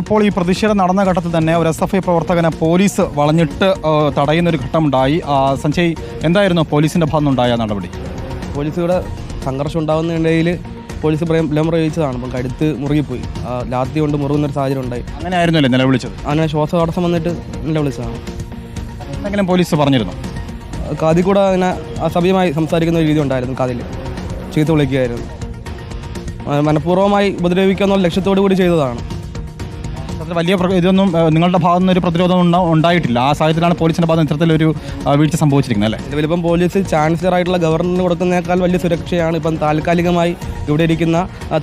ഇപ്പോൾ ഈ പ്രതിഷേധം നടന്ന ഘട്ടത്തിൽ തന്നെ ഒരു SFI പ്രവർത്തകനെ പോലീസ് വളഞ്ഞിട്ട് തടയുന്നൊരു ഘട്ടമുണ്ടായി. സഞ്ജയ്, എന്തായിരുന്നു പോലീസിന്റെ ഭാഗത്തുനിന്നുണ്ടായ നടപടി? പോലീസുകൂടെ സംഘർഷം ഉണ്ടാകുന്നതിനിടയിൽ പോലീസ് ബലം പ്രയോഗിച്ചതാണ്. അപ്പം കഴുത്ത് മുറുകിപ്പോയി, ലാത്തി കൊണ്ട് മുറുകുന്നൊരു സാഹചര്യം ഉണ്ടായി. അങ്ങനെ ആയിരുന്നല്ലേ നിലവിളിച്ചത്? അങ്ങനെ ശ്വാസതടസ്സം വന്നിട്ട് നിലവിളിച്ചതാണ്. എന്തെങ്കിലും പോലീസ് പറഞ്ഞിരുന്നു? കാതിൽ കൂടെ അങ്ങനെ അസഭ്യമായി സംസാരിക്കുന്ന ഒരു രീതി ഉണ്ടായിരുന്നു. കാതിൽ ചീത്ത വിളിക്കുകയായിരുന്നു. മനഃപൂർവ്വമായി ഉപദ്രവിക്കാന്നുള്ള ലക്ഷ്യത്തോടു കൂടി ചെയ്തതാണ്. വലിയ ഇതൊന്നും നിങ്ങളുടെ ഭാഗത്തു നിന്ന് ഒരു പ്രതിരോധം ഉണ്ടായിട്ടില്ല. ആ സാഹചര്യത്തിലാണ് പോലീസിന്റെ ഭാഗത്ത് ഇത്തരത്തിലൊരു വീഴ്ച സംഭവിച്ചിരിക്കുന്നത് അല്ലേ? ഇതിലിപ്പം പോലീസ് ചാൻസലർ ആയിട്ടുള്ള ഗവർണറിന് കൊടുക്കുന്നതിനേക്കാൾ വലിയ സുരക്ഷയാണ് ഇപ്പം താൽക്കാലികമായി ഇവിടെ ഇരിക്കുന്ന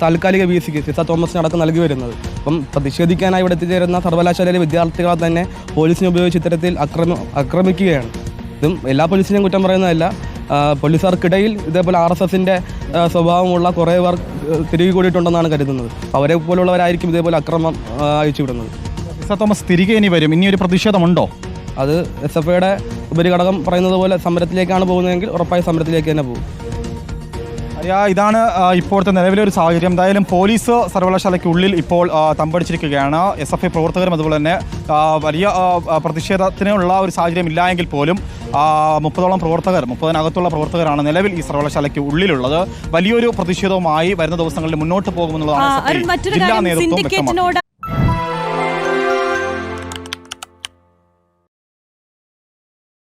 താൽക്കാലിക VC സിസ തോമസിന് അടക്കം നൽകി വരുന്നത്. അപ്പം പ്രതിഷേധിക്കാനായി ഇവിടെ എത്തിച്ചേരുന്ന സർവകലാശാലയിലെ വിദ്യാർത്ഥികളെ തന്നെ പോലീസിനെ ഉപയോഗിച്ച് ഇത്തരത്തിൽ ആക്രമിക്കുകയാണ്. ഇതും എല്ലാ പോലീസിനെയും കുറ്റം പറയുന്നതല്ല. പോലീസുകാർക്കിടയിൽ ഇതേപോലെ RSSന്റെ സ്വഭാവമുള്ള കുറേ പേർ തിരികെ കൂടിയിട്ടുണ്ടെന്നാണ് കരുതുന്നത്. അവരെ പോലുള്ളവരായിരിക്കും ഇതേപോലെ അക്രമം അയച്ചുവിടുന്നത്. സിസ തോമസ് തിരികെ ഇനി വരും. ഇനിയൊരു പ്രതിഷേധമുണ്ടോ? അത് SFIയുടെ ഉപരിഘടകം പറയുന്നത് പോലെ സമരത്തിലേക്കാണ് പോകുന്നതെങ്കിൽ ഉറപ്പായി സമരത്തിലേക്ക് തന്നെ പോകും. ഇതാണ് ഇപ്പോഴത്തെ നിലവിലെ ഒരു സാഹചര്യം. എന്തായാലും പോലീസ് സർവകലാശാലയ്ക്കുള്ളിൽ ഇപ്പോൾ തമ്പടിച്ചിരിക്കുകയാണ്. SFI പ്രവർത്തകരും അതുപോലെ തന്നെ വലിയ പ്രതിഷേധത്തിനുള്ള ഒരു സാഹചര്യം ഇല്ല എങ്കിൽ പോലും 30-30-നകത്തുള്ള പ്രവർത്തകരാണ് നിലവിൽ ഈ സർവകലാശാലയ്ക്ക് ഉള്ളിലുള്ളത്. വലിയൊരു പ്രതിഷേധവുമായി വരുന്ന ദിവസങ്ങളിൽ മുന്നോട്ട് പോകുമെന്നുള്ളതാണ് ജില്ലാ നേതൃത്വം വ്യക്തമാക്കുന്നത്.